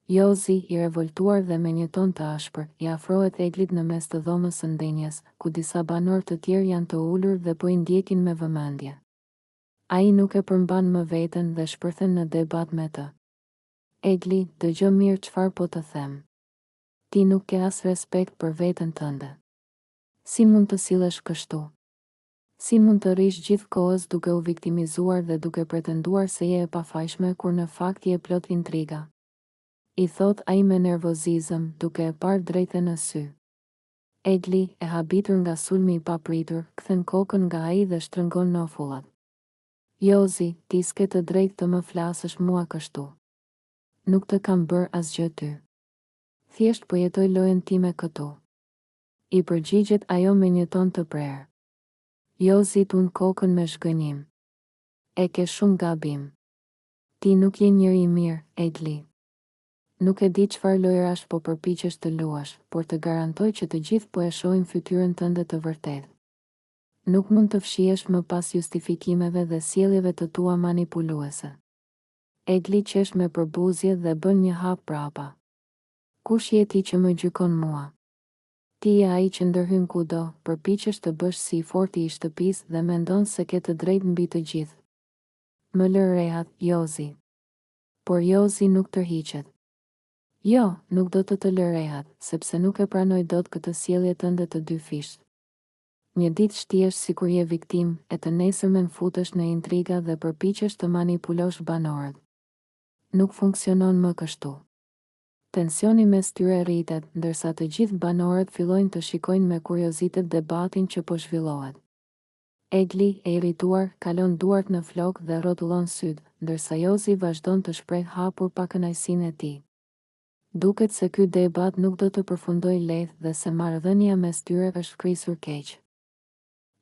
Jozi, i revoltuar dhe me një ton të ashpër, i afrohet Eglit në mes të dhomës së ndenjes, ku disa banor të tjerë janë të ulur dhe po i ndjekin me vëmendje. Ai nuk e përmban më veten dhe shpërthen në debat me të. Egli, dëgjoj mirë çfarë po të them. Ti nuk ke as respekt për veten tënde. Si mund të sillesh kështu? Si mund të rrish gjithë kohës duke u viktimizuar dhe duke pretenduar se je e pafajshme kur në fakt je plot intriga? I thot ai me nervozizëm, duke e parë drejtë në sy. Egli, e habitur nga sulmi i papritur, kthen kokën nga ai dhe shtrëngon në ofullat. Jozi, ti s'ke të drejtë të më flasësh mua kështu. Nuk të kam bërë asgjë ty. Thjesht po jetoj lojën time këtu. I përgjigjet ajo me një ton të prerë. Jozi tund kokën me shgënjim. E ke shumë gabim. Ti nuk je njëri i mirë, Egli. Nuk e di çfarë lojërash po përpiqesh të luash, por të garantoj që të gjithë po e shohin fytyrën tënde të vërtetë. Nuk mund të fshihesh më pas justifikimeve dhe sjelljeve të tua manipuluese. Egli qesh me përbuzje dhe bën një hap prapa. Kush je ti që më gjykon mua? Ti je ai që ndërhyn kudo, përpiqesh të bësh si i forti i shtëpisë dhe mendon se ke të drejtë mbi të gjithë. Më lër rehat, Jozi. Por Jozi nuk tërhiqet. Jo, nuk do të lërehat, sepse nuk e pranoj dot këtë sjellje tënde të dy fisht. Një ditë shtihesh sikur je viktim, e të nesërmen futesh në intriga dhe përpiqesh të manipulosh banorët. Nuk funksionon më kështu. Tensioni mes tyre rritet, ndërsa të gjithë banorët fillojnë të shikojnë me kuriozitet debatin që po zhvillohet. Egli, e irrituar, kalon duart në flok dhe rrotullon syt, ndërsa Jozi vazhdon të shpreh hapur pa kënaqësinë e tij. Duket se ky debat nuk do të përfundoj lehtë dhe se marrëdhënia mes tyre është krisur keq.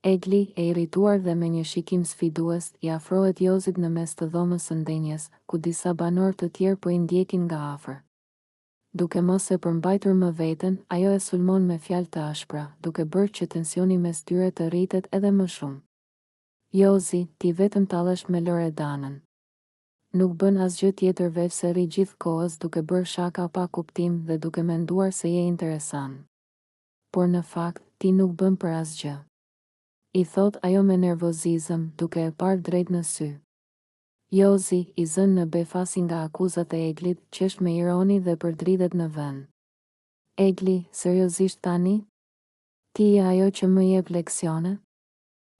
Egli, e irrituar dhe me një shikim sfidues, i afrohet Jozit në mes të dhomës së ndenjes, ku disa banor të tjerë po i ndjekin nga afër. Duke mos e përmbajtur më veten, ajo e sulmon me fjalë të ashpra, duke bërë që tensioni mes tyre të rritet edhe më shumë. Jozi, ti vetëm tallesh me Loredanën. Nuk bën asgjë tjetër veç se rri gjithë kohës duke bërë shaka pa kuptim dhe duke menduar se je interesant. Por në fakt, ti nuk bën për asgjë. I thot ajo me nervozizëm, duke e parë drejt në sy. Jozi, i zënë në befasi nga akuzat e Eglit, qesh me ironi dhe përdridhet në vend. Egli, seriozisht tani? Ti je ajo që më jep leksione?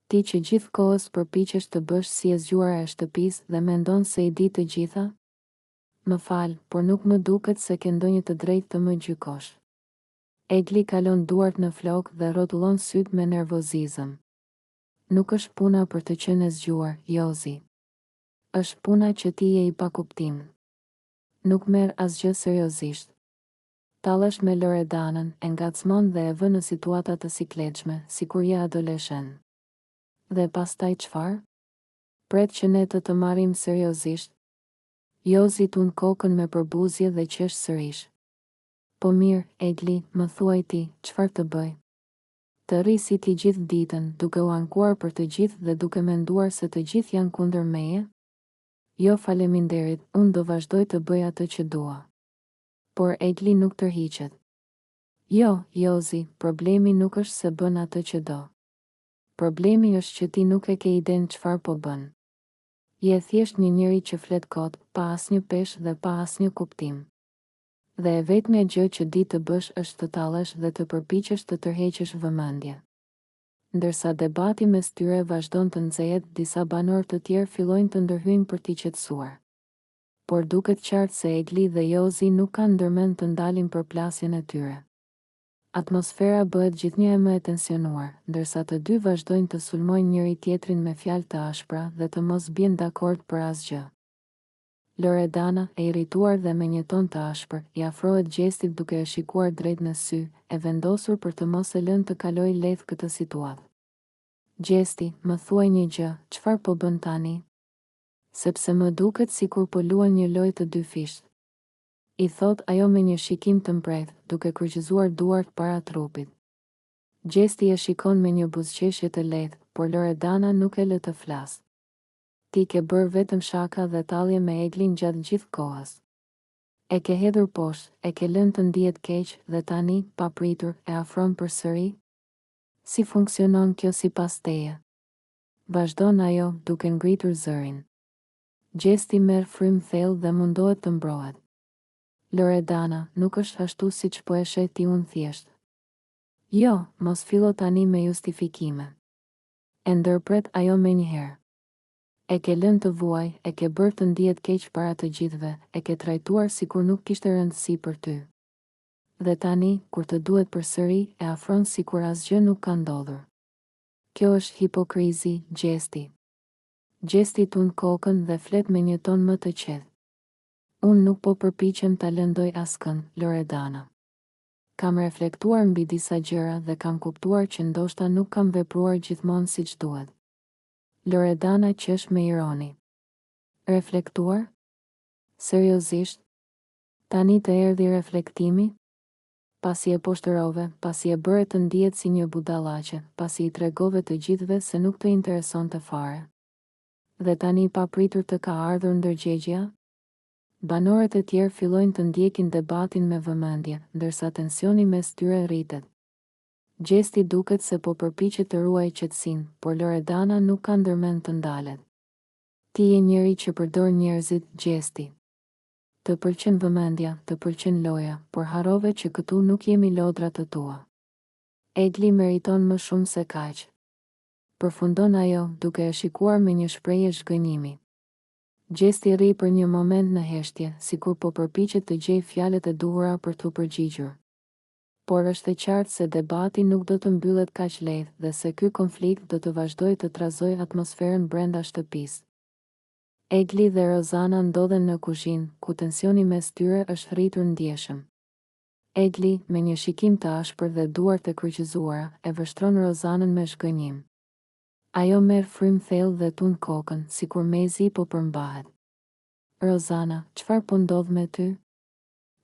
Ti që gjithë kohës përpiqesh të bësh si e zgjuara e shtëpisë dhe mendon se i di të gjitha? Më fal, por nuk më duket se ke ndonjë të drejtë të më gjykosh. Egli kalon duart në flok dhe rrotullon syt me nervozizëm. Nuk është puna për të qenë e zgjuar, Jozi. Është puna që ti je i pakuptim. Nuk merr asgjë seriozisht. Tallesh me Loredanën, e ngacmon dhe e vë në situata të sikletshme, sikur je adoleshent. Dhe pastaj çfarë? Pret që ne të marrim seriozisht. Jozi tund kokën me përbuzje dhe qesh sërish. Po mirë, Egli, më thuaj ti, çfarë të bëj? Të rri si ti gjithë ditën, duke u ankuar për të gjithë dhe duke menduar se të gjithë janë kundër meje? Jo faleminderit, unë do vazhdoj të bëj atë që dua. Por Egli nuk tërhiqet. Jo, Jozi, problemi nuk është se bën atë që do. Problemi është që ti nuk e ke iden çfarë po bën. Je thjesht një njeri që flet kot, pa asnjë peshë dhe pa asnjë kuptim. Dhe e vetmja gjë që di të bësh është të tallesh dhe të përpiqesh të tërheqësh vëmendje. Ndërsa debati mes tyre vazhdon të nxehet, disa banor të tjerë fillojnë të ndërhyjnë për t'i qetësuar. Por duket qartë se Egli dhe Jozi nuk kanë ndërmend të ndalin përplasjen e tyre. Atmosfera bëhet gjithnjë e më e tensionuar, ndërsa të dy vazhdojnë të sulmojnë njëri tjetrin me fjalë të ashpra dhe të mos bien dakord për asgjë. Loredana, e irrituar dhe me një ton të ashpër, i afrohet Gjestit duke e shikuar drejt në sy, e vendosur për të mos e lënë të kalojë lehtë këtë situatë. Gjesti, më thuaj një gjë, çfarë po bën tani? Sepse më duket sikur po luan një lojë të dy fisht. I thot ajo me një shikim të mprehtë, duke kryqëzuar duart para trupit. Gjesti e shikon me një buzëqeshje të lehtë, por Loredana nuk e lë të flasë. Ti ke bërë vetëm shaka dhe tallje me Eglin gjatë gjithë kohës. E ke hedhur poshtë, e ke lënë të ndihet keq dhe tani, pa pritur, e afron përsëri? Si funksionon kjo sipas teje? Vazhdon ajo, duke ngritur zërin. Gjesti merr frym thellë dhe mundohet të mbrohet. Loredana, nuk është ashtu siç po e sheh ti unë thjesht. Jo, mos fillo tani me justifikime. E ndërpret ajo menjëherë. E ke lënë të vuaj, e ke bërë të ndihet keq para të gjithëve, e ke trajtuar sikur nuk kishte rëndësi për ty. Dhe tani, kur të duhet përsëri, e afron sikur asgjë nuk ka ndodhur. Kjo është hipokrizi, Gjesti. Gjesti tund kokën dhe flet me një ton më të qetë. Unë nuk po përpiqem ta lëndoj askënd, Loredana. Kam reflektuar mbi disa gjëra dhe kam kuptuar që ndoshta nuk kam vepruar gjithmonë siç duhet. Loredana qesh me ironi. Reflektuar? Seriozisht? Tani të erdhi reflektimi? Pasi e poshtërove, pasi e bëre të ndihet si një budallaqe, pasi i tregove të gjithëve se nuk të interesonte fare. Dhe tani pa pritur të ka ardhur ndërgjegjja? Banorët e tjerë fillojnë të ndjekin debatin me vëmendje, ndërsa tensioni mes tyre rritet. Gjesti duket se po përpiqet të ruajë qetësinë, por Loredana nuk ka ndërmend të ndalet. Ti je njeri që përdor njerëzit, Gjesti. Të pëlqen vëmendja, të pëlqen loja, por harrove që këtu nuk jemi lodra të tua. Egli meriton më shumë se kaq. Përfundon ajo, duke e shikuar me një shprehje zhgënjimi. Gjesti rri për një moment në heshtje, sikur po përpiqet të gjejë fjalët e duhura për t'u përgjigjur. Por është e qartë se debati nuk do të mbyllet kaq lehtë dhe se ky konflikt do të vazhdojë të trazojë atmosferën brenda shtëpisë. Egli dhe Rozana ndodhen në kuzhinë, ku tensioni mes tyre është rritur ndjeshëm. Egli, me një shikim të ashpër dhe duart e kryqëzuara, e vështron Rozanën me zhgënjim. Ajo merr frym thellë dhe tund kokën, sikur mezi po përmbahet. Rozana, çfarë po ndodh me ty?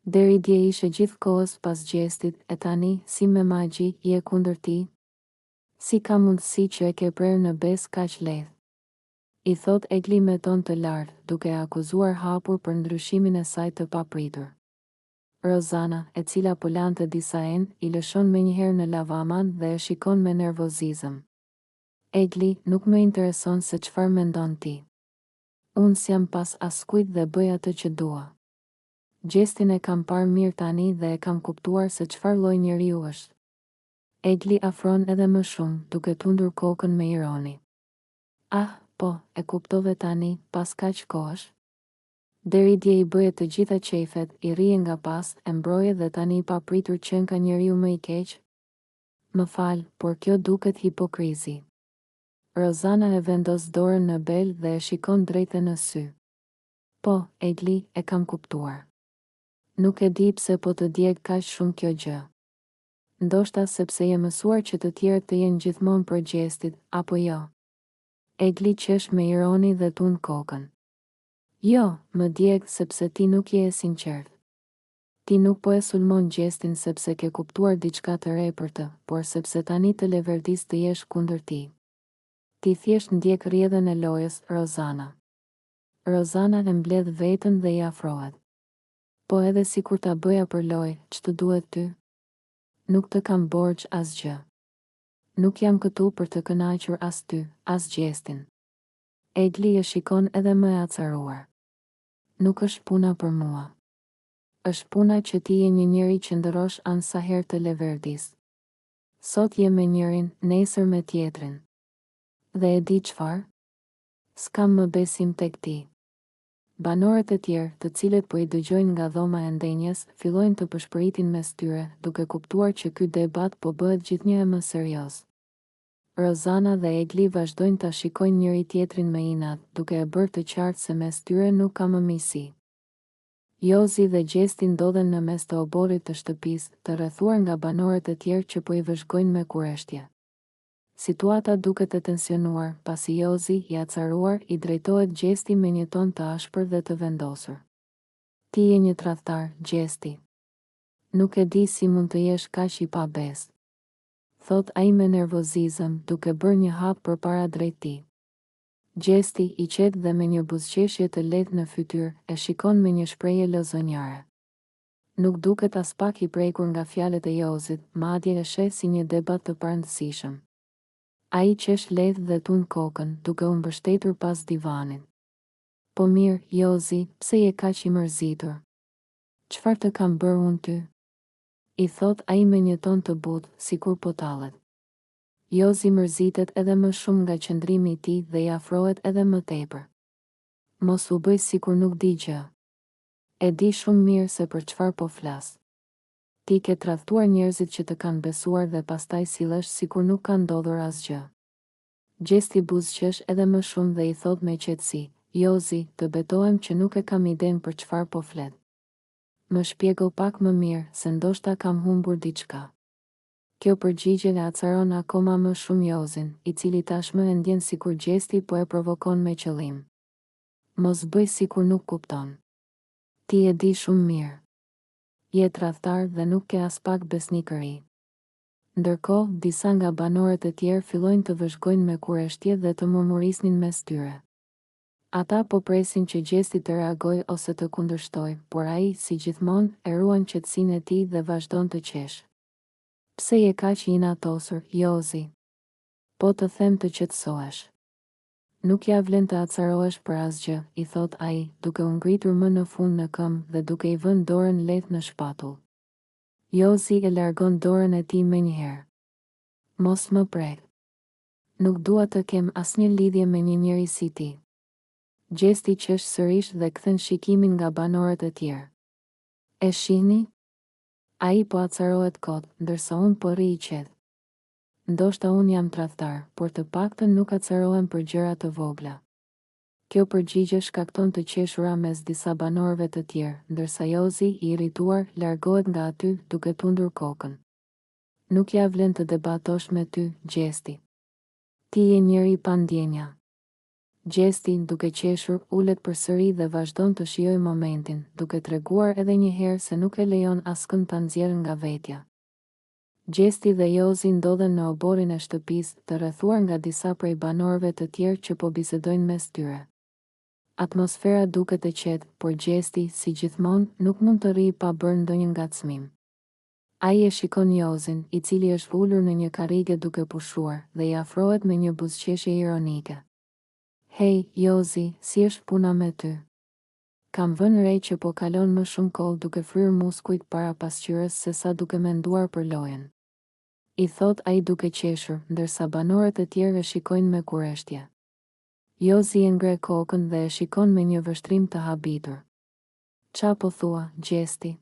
Deri dje ishe gjithkohës pas Gjestit, e tani, si me magji, je kundër tij? Si ka mundësi që e ke prerë në bes kaq lehtë? I thot Egli me ton të lartë, duke e akuzuar hapur për ndryshimin e saj të papritur. Rozana, e cila po lante disa enë, i lëshon menjëherë në lavaman dhe e shikon me nervozizëm. Egli, nuk më intereson se çfarë mendon ti. Unë s'jam pas askujt dhe bëj atë që dua. Gjestin e kam parë mirë tani dhe e kam kuptuar se çfarë lloj njeriu është. Egli afron edhe më shumë, duke tundur kokën me ironi. Ah, po, e kuptove tani, pas kaq kohësh? Deri dje i bëje të gjitha qefet, i rrije nga pas, e mbroje dhe tani i papritur qen ka njeriu më i keq? Më fal, por kjo duket hipokrizi. Rozana e vendos dorën në bel dhe e shikon drejtë në sy. Po, Egli, e kam kuptuar. Nuk e di pse po të djeg kaq shumë kjo gjë. Ndoshta sepse je mësuar që të tjerët të jenë gjithmonë për Gjestit, apo jo? Egli qesh me ironi dhe tund kokën. Jo, më djeg sepse ti nuk je e sinqert. Ti nuk po e sulmon Gjestin sepse ke kuptuar diçka të re për të, por sepse tani të leverdis të jesh kundër tij. Ti thjesht ndjek rrjedhën e lojës, Rozana. Rozana e mbledh veten dhe i afrohet. Po edhe si kur ta bëja për lojë, ç'të duhet ty? Nuk të kam borxh asgjë. Nuk jam këtu për të kënaqur as ty, as Gjestin. Egli e shikon edhe më e acaruar. Nuk është puna për mua. Është puna që ti je një njeri që ndërosh anë sa herë të leverdis. Sot je me njërin, nesër me tjetrin. Dhe e di çfarë? S'kam më besim tek ti. Banorët e tjerë, të cilët po i dëgjojnë nga dhoma e ndenjes, fillojnë të përshpëritin mes tyre, duke kuptuar që ky debat po bëhet gjithnjë më serioz. Rozana dhe Egli vazhdojnë ta shikojnë njëri tjetrin me inat, duke e bërë të qartë se mes tyre nuk ka më misi. Jozi dhe Gjesti ndodhen në mes të oborrit të shtëpisë, të rrethuar nga banorët e tjerë që po i vëzhgojnë me kurreshtje. Situata duket e tensionuar, pasi Jozi, i acaruar, i drejtohet Gjesti me një ton të ashpër dhe të vendosur. Ti je një tradhtar, Gjesti. Nuk e di si mund të jesh kaq i pabes. Thot ai me nervozizëm, duke bërë një hap përpara drejt tij. Gjesti, i qetë dhe me një buzëqeshje të lehtë në fytyrë, e shikon me një shprehje lozonjare. Nuk duket as pak i prekur nga fjalët e Jozit, madje e sheh si një debat të parëndësishëm. Ai qesh lehtë dhe tund kokën, duke u mbështetur pas divanit. Po mirë, Jozi, pse je kaq i mërzitur? Çfarë të kam bërë unë ty? I thot ai me një ton të butë, sikur po tallet. Jozi mërzitet edhe më shumë nga qëndrimi i tij dhe i afrohet edhe më tepër. Mos u bëj sikur nuk di gjë. E di shumë mirë se për çfarë po flas. Ti ke tradhtuar njerëzit që të kanë besuar dhe pastaj sillesh sikur nuk ka ndodhur asgjë. Gjesti buzëqesh edhe më shumë dhe i thot me qetësi, Jozi, të betohem që nuk e kam idenë për çfarë po flet. Më shpjego pak më mirë, se ndoshta kam humbur diçka. Kjo përgjigje e acaron akoma më shumë Jozin, i cili tashmë e ndjen sikur gjesti po e provokon me qëllim. Mos bëj sikur nuk kupton. Ti e di shumë mirë. Je tradhtar dhe nuk ke as pak besnikëri. Ndërkohë, disa nga banorët e tjerë fillojnë të vëzhgojnë me kurreshtje dhe të murmurisnin mes tyre. Ata po presin që gjesti të reagojë ose të kundërshtojë, por ai, si gjithmonë, e ruan qetësinë e tij dhe vazhdon të qeshë. Pse je kaq i inatosur, Jozi? Po të them të qetësohesh. Nuk ja vlen të acarohesh për asgjë, i thot ai, duke u ngritur më në fund në këmbë dhe duke i vënë dorën lehtë në shpatull. Jozi e largon dorën e tij menjëherë. Mos më prek. Nuk dua të kem asnjë lidhje me një njeri si ti. Gjesti qesh sërish dhe kthen shikimin nga banorët e tjerë. E shihni? Ai po acarohet kot, ndërsa unë po rri i qetë. Ndoshta unë jam tradhtar, por të paktën nuk acarohem për gjëra të vogla. Kjo përgjigje shkakton të qeshura mes disa banorëve të tjerë, ndërsa Jozi, i irrituar, largohet nga aty duke tundur kokën. Nuk ja vlen të debatosh me ty, Gjesti. Ti je njeri pa ndjenja. Gjesti, duke qeshur, ulet përsëri dhe vazhdon të shijojë momentin, duke treguar edhe një herë se nuk e lejon askënd ta nxjerrë nga vetja. Gjesti dhe Jozi ndodhen në oborin e shtëpisë, të rrethuar nga disa prej banorëve të tjerë që po bisedojnë mes tyre. Atmosfera duket e qetë, por Gjesti, si gjithmonë, nuk mund të rrijë pa bërë ndonjë ngacmim. Ai e shikon Jozin, i cili është ulur në një karrige duke pushuar, dhe i afrohet me një buzëqeshje ironike. Hej, Jozi, si është puna me ty? Kam vënë re që po kalon më shumë kohë duke fryrë muskujt para pasqyrës se sa duke menduar për lojën. I thot ai duke qeshur, ndërsa banorët e tjerë e shikojnë me kurreshtje. Jozi e ngre kokën dhe e shikon me një vështrim të habitur. Qa po thua, Gjesti?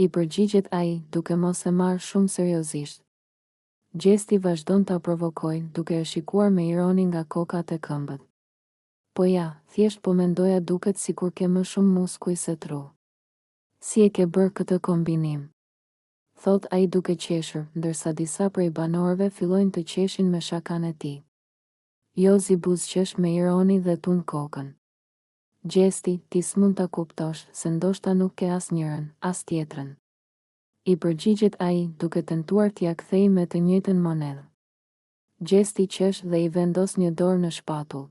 I përgjigjet ai, duke mos e marrë shumë seriozisht. Gjesti vazhdon ta provokojë, duke e shikuar me ironi nga kokat e këmbët. Po ja, thjesht po mendoja duket sikur ke më shumë muskuj se tru. Si e ke bërë këtë kombinim? Thot ai duke qeshur, ndërsa disa prej banorëve fillojnë të qeshin me shakan e tij. Jozi buzëqesh me ironi dhe tund kokën. Gjesti, ti s'mund ta kuptosh, se ndoshta nuk ke as njërën, as tjetrën. I përgjigjet ai, duke tentuar t'ia kthejë me të njëjtën monedhë. Gjesti qesh dhe i vendos një dorë në shpatull.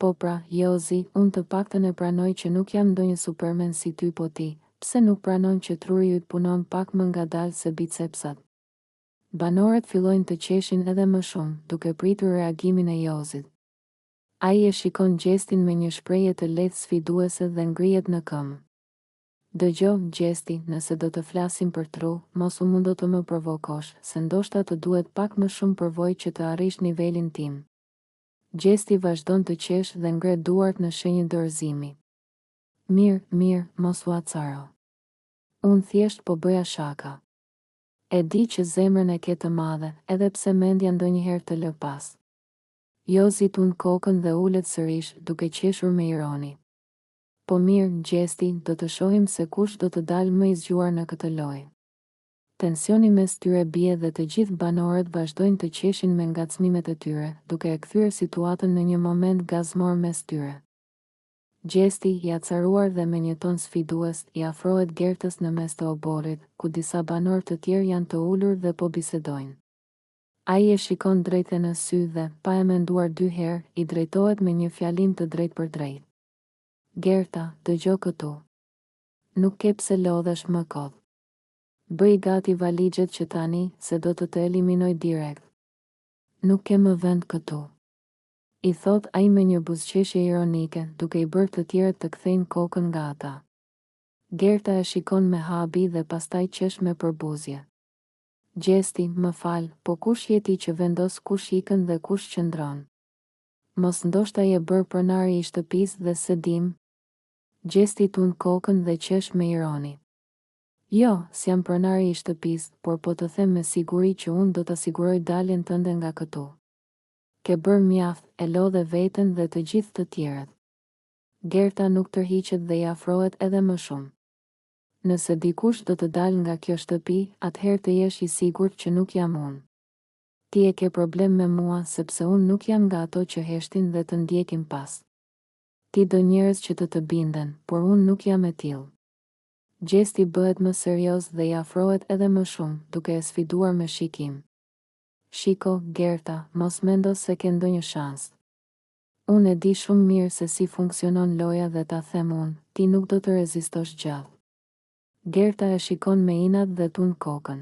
Po pra, Jozi, unë të paktën e pranoj që nuk jam ndonjë supermen si ty, po ti, pse nuk pranon që truri yt punon pak më ngadalë se bicepsat? Banorët fillojnë të qeshin edhe më shumë, duke pritur reagimin e Jozit. Ai e shikon Gjestin me një shprehje të lehtë sfiduese dhe ngrihet në këmbë. Dëgjoj, Gjesti, nëse do të flasim për tru, mos u mundo të më provokosh, se ndoshta të duhet pak më shumë përvojë që të arrish nivelin tim. Gjesti vazhdon të qesh dhe ngre duart në shenjë dorëzimi. Mirë, mos u acaro. Unë thjesht po bëja shaka. E di që zemrën e ke të madhe, edhe pse mendja ndonjëherë të lë pas. Jozi tund kokën dhe ulet sërish, duke qeshur me ironi. Po mirë, Gjesti, do të shohim se kush do të dalë më i zgjuar në këtë lojë. Tensioni mes tyre bie dhe të gjithë banorët vazhdojnë të qeshin me ngacmimet e tyre, duke e kthyer situatën në një moment gazmor mes tyre. Gjesti, i acaruar dhe me një ton sfidues, i afrohet Gertës në mes të oborit, ku disa banorë të tjerë janë të ulur dhe po bisedojnë. Ai e shikon drejt në sy dhe, pa e menduar 2 herë, i drejtohet me një fjalim të drejtë për drejtë. Gerta, dëgjo këtu. Nuk ke pse lodhesh më kodh. Bëj gati valigjet që tani se do të eliminoj direkt. Nuk ke më vend këtu. I thot ai me një buzëqeshje ironike, duke i bërë të tjerët të kthejnë kokën nga ata. Gerta e shikon me habi dhe pastaj qesh me përbuzje. Gjesti, më fal, po kush jeti që vendos kush ikën dhe kush qëndron? Mos ndoshta je bërë pronari i shtëpisë dhe se dim? Gjesti tund kokën dhe qesh me ironi. Jo, s'jam pronari i shtëpisë, por po të them me siguri që unë do të siguroj daljen tënde nga këtu. Ke bërë mjaft, e lodhe veten dhe të gjithë të tjerët. Gerta nuk tërhiqet dhe i afrohet edhe më shumë. Nëse dikush do të dal nga kjo shtëpi, atëherë të jesh i sigurt që nuk jam unë. Ti e ke problem me mua sepse unë nuk jam nga ato që heshtin dhe të ndjekin pas. Ti do njerëz që të binden, por unë nuk jam e tillë. Gjesti bëhet më serioz dhe i afrohet edhe më shumë, duke e sfiduar me shikim. Shiko, Gerta, mos mendo se ke ndonjë shans. Unë e di shumë mirë se si funksionon loja dhe ta them unë, ti nuk do të rezistosh gjallë. Gerta e shikon me inat dhe tund kokën.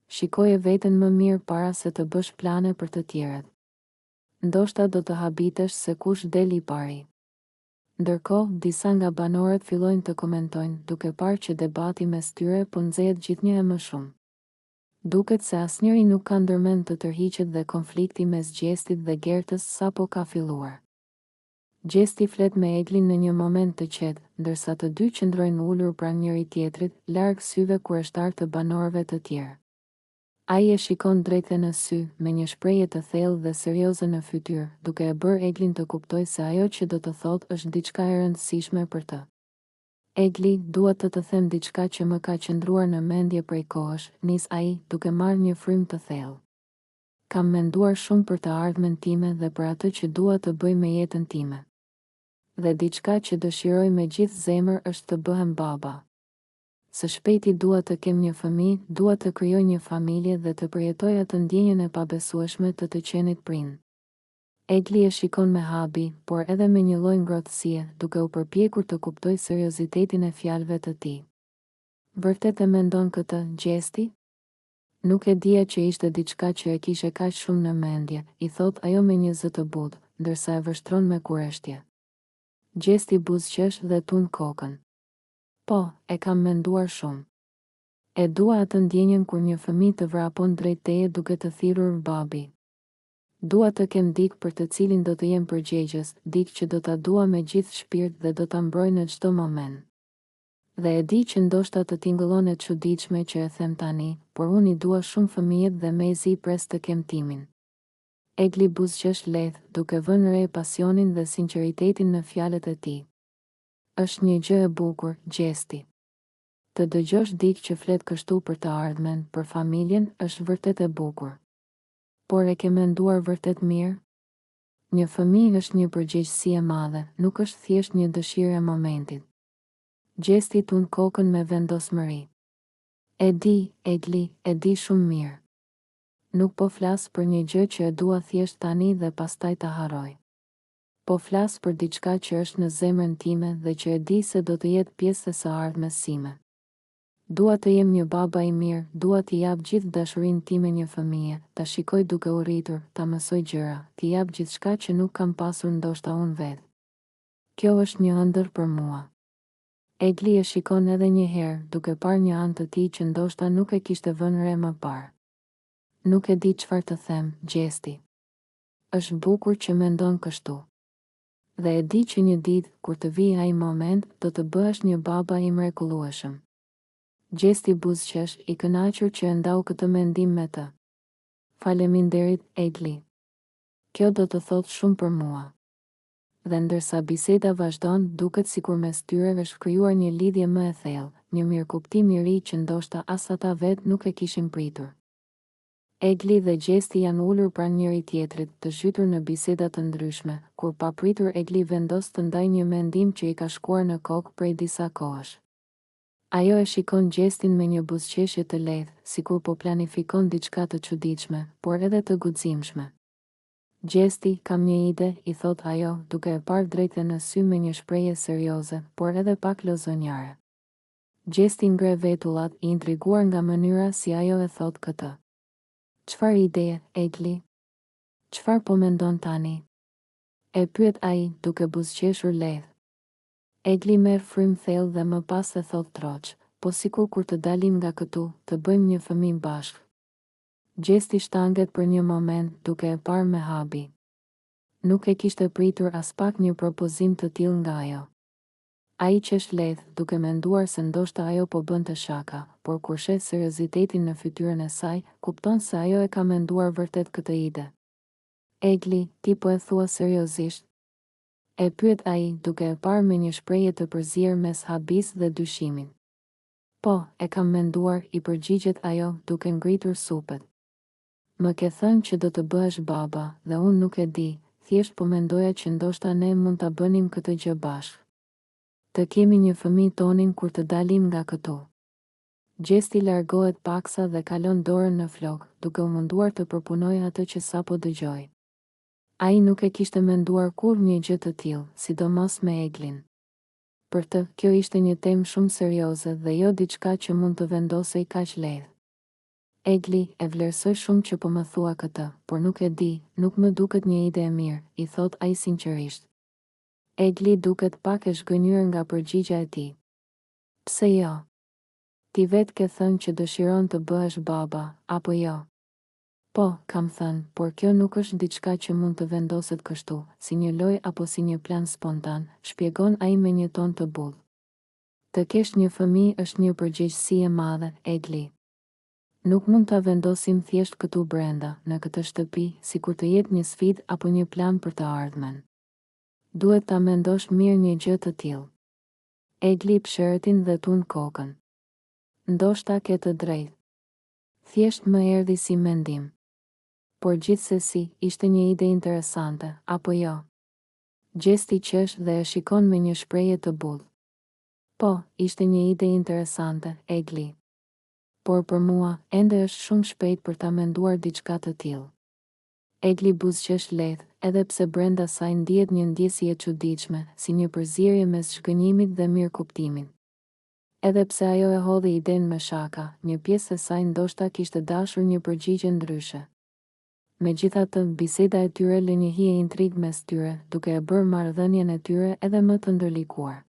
Shikoje veten më mirë para se të bësh plane për të tjerët. Ndoshta do të habitesh se kush del i pari. Ndërkohë, disa nga banorët fillojnë të komentojnë, duke parë që debati mes tyre po nxehet gjithnjë e më shumë. Duket se asnjëri nuk ka ndërmend të tërhiqet dhe konflikti mes Gjestit dhe Gertës sapo ka filluar. Gjesti flet me Eglin në një moment të qetë, ndërsa të dy qëndrojnë ulur pranë njëri tjetrit, larg syve kurioztar të banorëve të tjerë. Ai e shikon drejt në sy, me një shprehje të thellë dhe serioze në fytyrë, duke e bërë Eglin të kuptojë se ajo që do të thotë është diçka e rëndësishme për të. Egli, dua të them diçka që më ka qëndruar në mendje prej kohësh, nis ai, duke marrë një frym të thellë. Kam menduar shumë për të ardhmen time dhe për atë që dua të bëj me jetën time. Dhe diçka që dëshiroj me gjithë zemër është të bëhem baba. Së shpejti dua të kem një fëmijë, dua të krijoj një familje dhe të përjetoj atë ndjenjën e pabesueshme të qenit prind. Egli e shikon me habi, por edhe me një lloj ngrohtësie, duke u përpjekur të kuptojë seriozitetin e fjalëve të tij. Vërtet e mendon këtë, Gjesti? Nuk e dija që ishte diçka që e kishe kaq shumë në mendje, i thot ajo me një zë të butë, ndërsa e vështron me kureshtje. Gjesti buzëqesh dhe tund kokën. Po, e kam menduar shumë. E dua atë ndjenjën kur një fëmijë të vrapon drejt teje duke të thirrur babi. Dua të kem dikë për të cilin do të jem përgjegjës, dikë që do ta dua me gjithë shpirt dhe do ta mbroj në çdo moment. Dhe e di që ndoshta të tingëllon e çuditshme që e them tani, por unë i dua shumë fëmijët dhe mezi pres të kem timin. Egli buzëqesh lehtë, duke vënë re pasionin dhe sinqeritetin në fjalët e tij. Është një gjë e bukur, Gjesti. Të dëgjosh dikë që flet kështu për të ardhmen, për familjen, është vërtet e bukur. Por e ke menduar vërtet mirë? Një fëmijë është një përgjegjësi e madhe, nuk është thjesht një dëshirë e momentit. Gjesti tund kokën me vendosmëri. E di, Egli, e di shumë mirë. Nuk po flas për një gjë që e dua thjesht tani dhe pastaj ta harroj. Po flas për diçka që është në zemrën time dhe që e di se do të jetë pjesë e së ardhmes sime. Dua të jem një baba i mirë, dua t'i jap gjithë dashurinë time një fëmije, ta shikoj duke u rritur, ta mësoj gjëra, t'i jap gjithçka që nuk kam pasur ndoshta unë vetë. Kjo është një ëndër për mua. Egli e shikon edhe një herë, duke parë një anë të tij që ndoshta nuk e kishte vënë re më parë. Nuk e di çfarë të them, Gjesti. Është bukur që mendon kështu. Dhe e di që një ditë, kur të vijë ai moment, do të bëhesh një baba i mrekullueshëm. Gjesti buzëqesh, i kënaqur që e ndau këtë mendim me të. Faleminderit, Egli. Kjo do të thotë shumë për mua. Dhe ndërsa biseda vazhdon, duket sikur mes tyre është krijuar një lidhje më e thellë, një mirëkuptim i ri që ndoshta as ata vetë nuk e kishin pritur. Egli dhe Gjesti janë ulur pranë njëri tjetrit, të zhytur në biseda të ndryshme, kur papritur Egli vendos të ndajë një mendim që i ka shkuar në kokë prej disa kohësh. Ajo e shikon Gjestin me një buzëqeshje të lehtë, sikur po planifikon diçka të çuditshme, por edhe të guximshme. Gjesti, kam një ide, i thot ajo, duke e parë drejt në sy me një shprehje serioze, por edhe pak lozonjare. Gjesti ngre vetullat, i intriguar nga mënyra si ajo e thot këtë. Çfarë ideje, Egli? Çfarë po mendon tani? E pyet ai, duke buzëqeshur lehtë. Egli merr frymë thellë dhe më pas e thot troç, po sikur kur të dalim nga këtu, të bëjmë një fëmijë bashkë. Gjesti shtanget për një moment, duke e parë me habi. Nuk e kishte pritur as pak një propozim të tillë nga ajo. Ai qesh lehtë, duke menduar se ndoshta ajo po bënte shaka, por kur sheh seriozitetin në fytyrën e saj, kupton se ajo e ka menduar vërtet këtë ide. Egli, ti po e thua seriozisht? E pyet ai, duke e parë me një shprehje të përzier mes habis dhe dyshimin. Po, e kam menduar, i përgjigjet ajo, duke ngritur supet. Më ke thënë që do të bëhesh baba, dhe unë nuk e di, thjesht po mendoja që ndoshta ne mund ta bënim këtë gjë bashkë. Të kemi një fëmijë tonin kur të dalim nga këtu. Gjesti largohet paksa dhe kalon dorën në flok, duke u munduar të përpunojë atë që sapo dëgjoi. Ai nuk e kishte menduar kur një gjë të tillë, sidomos me Eglin. Për të, kjo ishte një temë shumë serioze dhe jo diçka që mund të vendosej kaq lehtë. Egli, e vlerësoj shumë që po më thua këtë, por nuk e di, nuk më duket një ide e mirë, i thot ai sinqerisht. Egli duket pak e zhgënjur nga përgjigja e tij. Pse jo? Ti vetë ke thënë që dëshiron të bëhesh baba, apo jo? Po, kam thënë, por kjo nuk është diçka që mund të vendoset kështu, si një lojë apo si një plan spontan, shpjegon ai me një ton të butë. Të kesh një fëmijë është një përgjegjësi e madhe, Egli. Nuk mund ta vendosim thjesht këtu brenda, në këtë shtëpi, sikur të jetë një sfidë apo një plan për të ardhmen. Duhet ta mendosh mirë një gjë të tillë. Egli pshërtin dhe tund kokën. Ndoshta ke të drejtë. Thjesht më erdhi si mendim. Por gjithsesi, ishte një ide interesante, apo jo? Gjesti qesh dhe e shikon me një shprehje të butë. Po, ishte një ide interesante, Egli. Por për mua, ende është shumë shpejt për ta menduar diçka të tillë. Egli buzëqesh lehtë, edhe pse brenda saj ndihet një ndjesje e çuditshme, si një përzierje mes shgënjimit dhe mirëkuptimit. Edhe pse ajo e hodhi idenë me shaka, një pjesë e saj ndoshta kishte dashur një përgjigje ndryshe. Megjithatë, biseda e tyre lë një hije intrigë mes tyre, duke e bërë marrëdhënien e tyre edhe më të ndërlikuar.